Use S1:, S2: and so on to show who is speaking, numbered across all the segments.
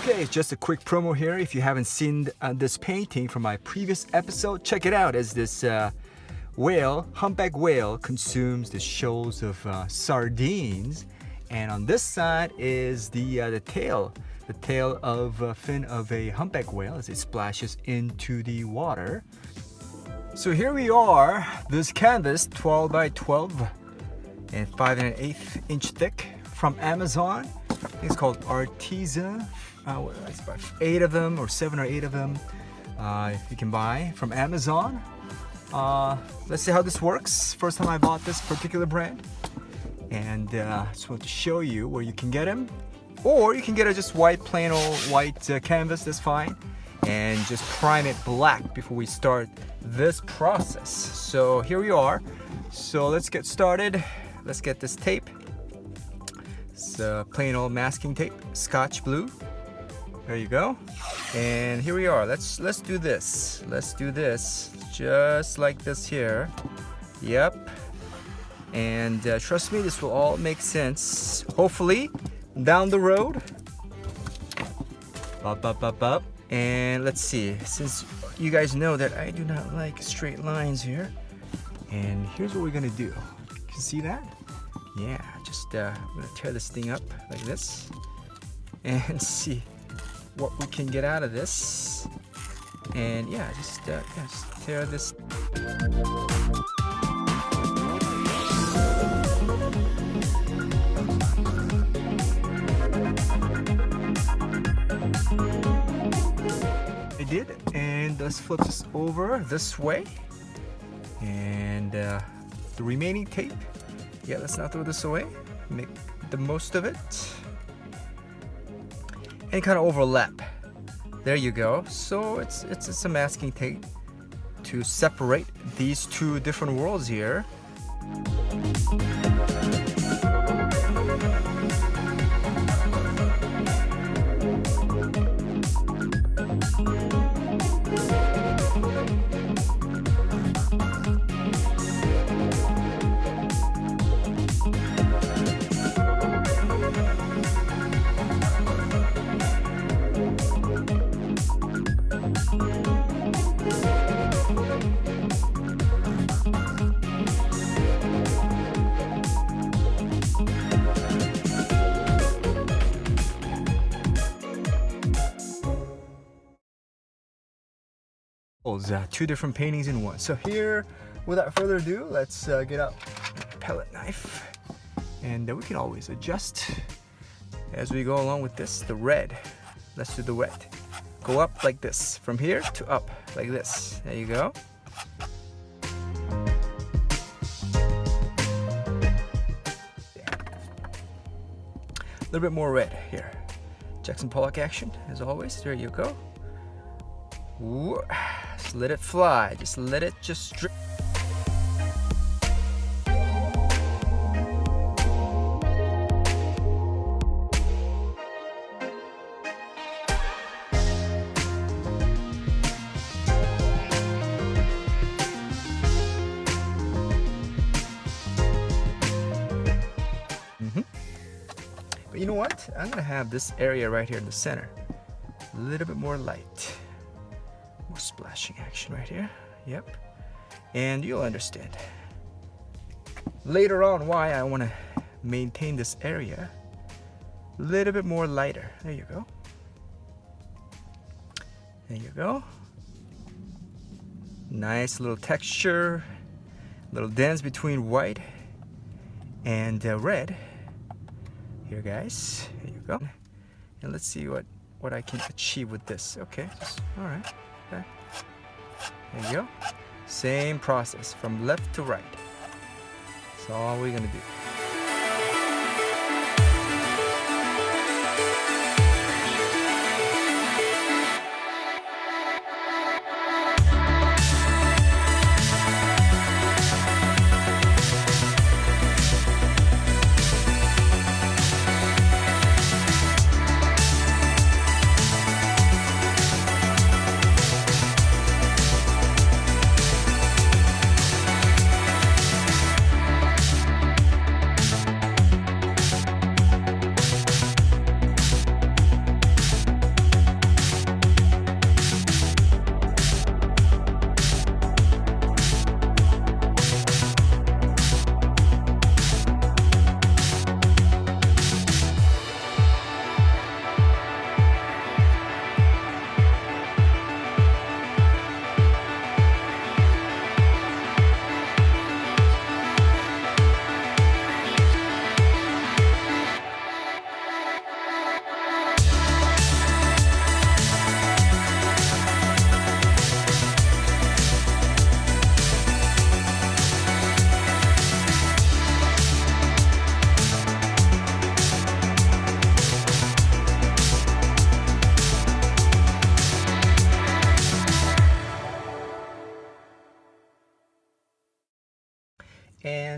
S1: Okay, just a quick promo here. If you haven't seen this painting from my previous episode, check it out as this whale, humpback whale, consumes the shoals of sardines. And on this side is the tail of fin of a humpback whale as it splashes into the water. So here we are, this canvas, 12 by 12 and 5 1/8 inch thick from Amazon. I think it's called Arteza. It's about 8 of them or 7 or 8 of them you can buy from Amazon. Let's see how this works. First time I bought this particular brand, and just want to show you where you can get them, or you can get a just plain old white canvas. That's fine, and just prime it black before we start this process. So here we are. So let's get started. Let's get this tape. It's plain old masking tape, Scotch blue. There you go. And here we are. Let's do this. Let's do this just like this here. Yep. And trust me, this will all make sense. Hopefully, down the road. Up. And let's see. Since you guys know that I do not like straight lines here, and here's what we're gonna do. You can see that? Yeah. Just I'm gonna tear this thing up like this, and see what we can get out of this. And yeah, just tear this. I did, and let's flip this over this way, and the remaining tape, yeah, let's not throw this away, make the most of it. And kind of overlap. There you go. So it's a masking tape to separate these two different worlds here. Two different paintings in one. So here, without further ado, let's get out a palette knife, and we can always adjust as we go along with this. The red, let's do the red. Go up like this, from here to up like this. There you go. A little bit more red here. Jackson Pollock action, as always. There you go. Ooh. Just let it fly. Just let it just drip. But you know what? I'm gonna have this area right here in the center a little bit more light. More splashing action right here. Yep. And you'll understand later on why I want to maintain this area a little bit more lighter. There you go. There you go. Nice little texture, little dance between white and red. Here, guys. There you go. And let's see what I can achieve with this. Okay. All right. Okay. There you go. Same process from left to right. That's all we're gonna do.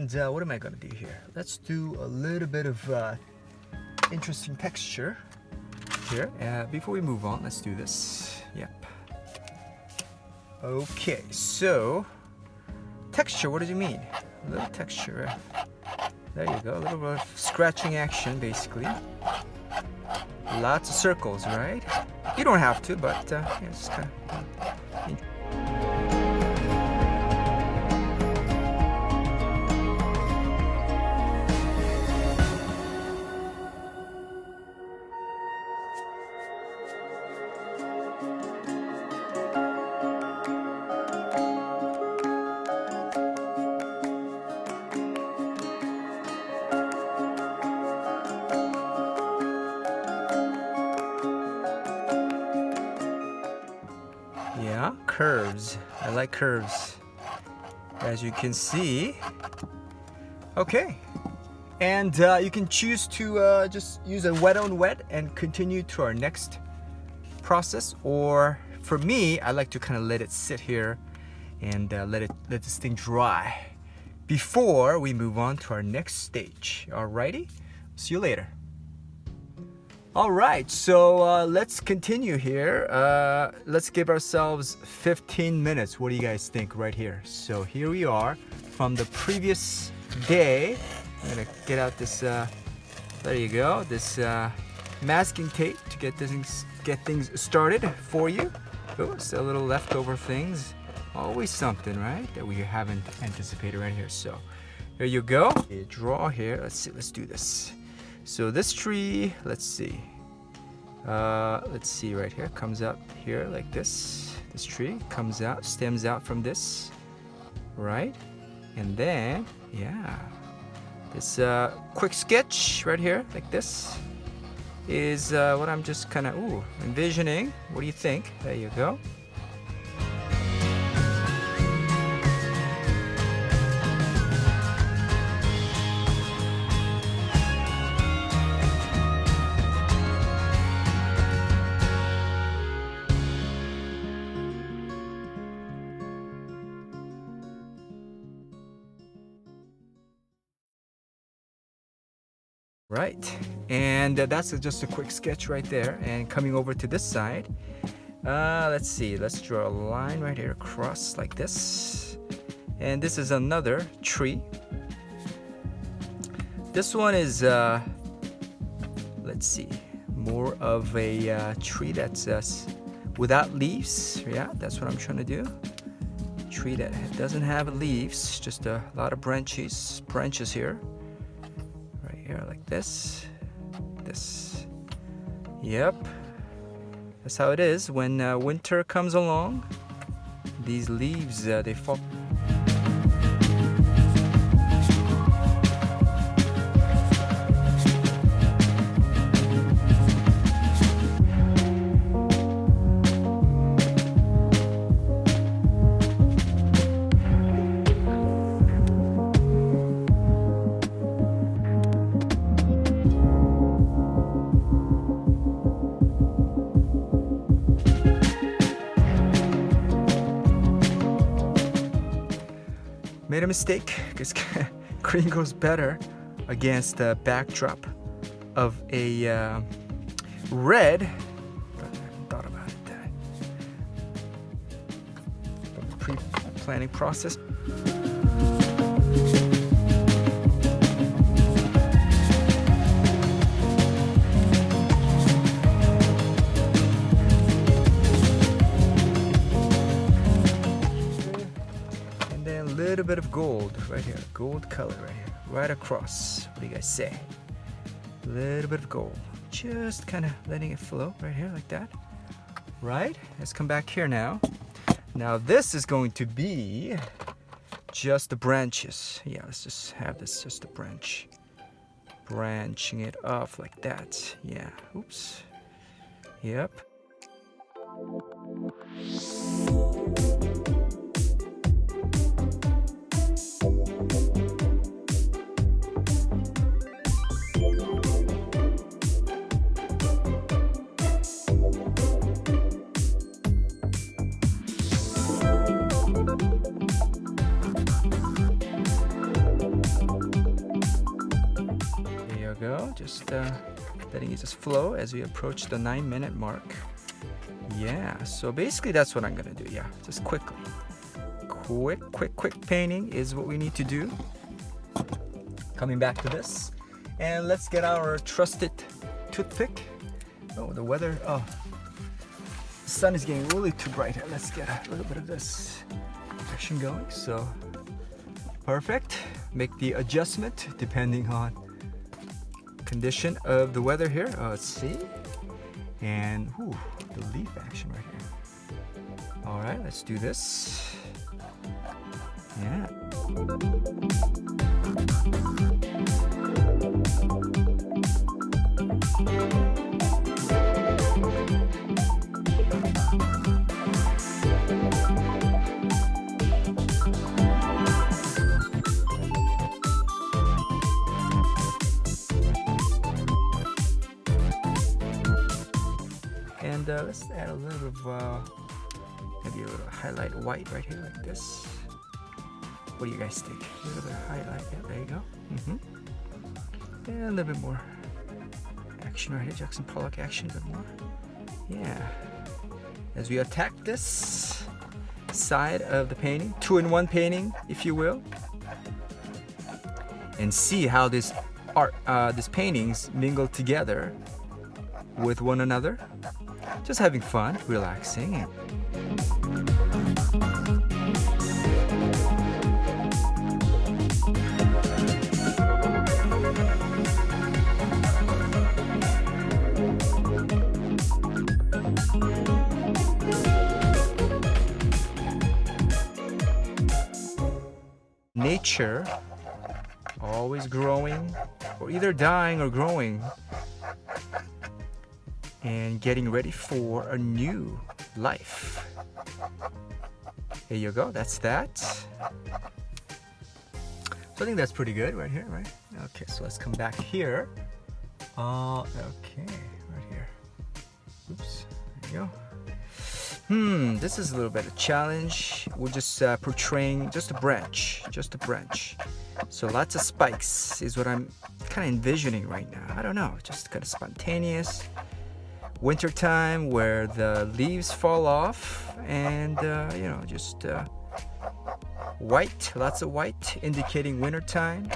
S1: And what am I gonna do here? Let's do a little bit of interesting texture here. Before we move on, let's do this. Yep. Okay, so texture, what does it mean? A little texture. There you go, a little bit of scratching action basically. Lots of circles, right? You don't have to, but yeah, just kind of. Yeah, curves. I like curves, as you can see. Okay, and you can choose to just use a wet on wet and continue to our next process, or for me, I like to kind of let it sit here and let this thing dry before we move on to our next stage. Alrighty, see you later. All right, so let's continue here. Let's give ourselves 15 minutes. What do you guys think right here? So here we are from the previous day. I'm gonna get out this, there you go, this masking tape to get things started for you. Oh, so a little leftover things. Always something, right, that we haven't anticipated right here. So here you go. Draw here. Let's see. Let's do this. So this tree, let's see right here, comes out here like this. This tree comes out, stems out from this, right? And then, yeah, this quick sketch right here, like this, is what I'm just kind of envisioning. What do you think? There you go. Right, and that's just a quick sketch right there. And coming over to this side, let's see, let's draw a line right here across like this. And this is another tree. This one is, let's see, more of a tree that's without leaves. Yeah, that's what I'm trying to do. Tree that doesn't have leaves, just a lot of branches here. Here like this. Yep, that's how it is when winter comes along. These leaves, they fall. Made a mistake because green goes better against the backdrop of a red. But I haven't thought about it. Pre-planning process. Little bit of gold right here, gold color right here, right across. What do you guys say? A little bit of gold, just kind of letting it flow right here like that. Right, let's come back here now. Now this is going to be just the branches. Yeah, let's just have this just a branch, branching it off like that. Yeah, oops. Yep. you go. Just letting it just flow as we approach the 9-minute mark. Yeah, so basically that's what I'm gonna do. Yeah, just quickly. Quick painting is what we need to do. Coming back to this. And let's get our trusted toothpick. Oh, the weather. Oh, the sun is getting really too bright. Let's get a little bit of this action going. So, perfect. Make the adjustment depending on condition of the weather here. Let's see. And the leaf action right here. All right, let's do this. Yeah. And let's add a little of maybe a little highlight white right here like this. What do you guys think? A little bit of highlight. Yeah, there you go. And a little bit more action right here. Jackson Pollock action a bit more. Yeah. As we attack this side of the painting, 2-in-1 painting, if you will, and see how this these paintings mingle together with one another. Just having fun, relaxing. Nature, always growing, or either dying or growing, and getting ready for a new life. There you go, that's that. So I think that's pretty good right here, right? Okay, so let's come back here. Okay, right here. Oops, there you go. This is a little bit of a challenge. We're just portraying just a branch. So lots of spikes is what I'm kind of envisioning right now. I don't know, just kind of spontaneous. Winter time where the leaves fall off and you know, just white, lots of white indicating winter time.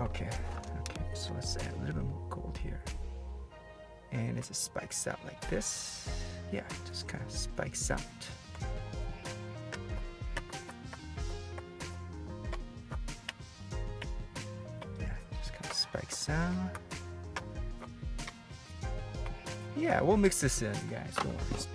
S1: Okay, so let's add a little bit more gold here. And it just spikes out like this. Yeah, just kind of spikes out. Yeah, just kind of spikes out. Yeah, we'll mix this in, you guys, don't worry.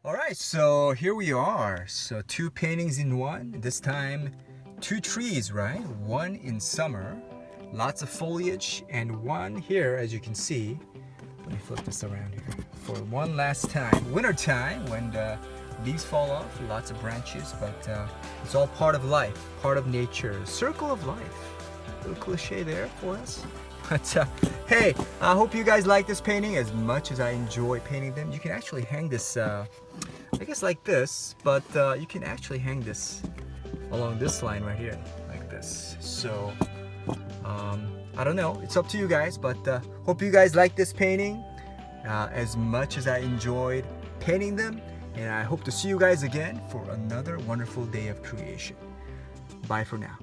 S1: Alright, so here we are. So 2 paintings in one. This time 2 trees, right? One in summer, lots of foliage, and one here, as you can see, Let me flip this around here for one last time. Winter time when the leaves fall off, lots of branches, but it's all part of life, part of nature, circle of life. A little cliche there for us. But hey, I hope you guys like this painting as much as I enjoy painting them. You can actually hang this, I guess like this, but you can actually hang this along this line right here, like this. So, I don't know, it's up to you guys, but hope you guys like this painting as much as I enjoyed painting them. And I hope to see you guys again for another wonderful day of creation. Bye for now.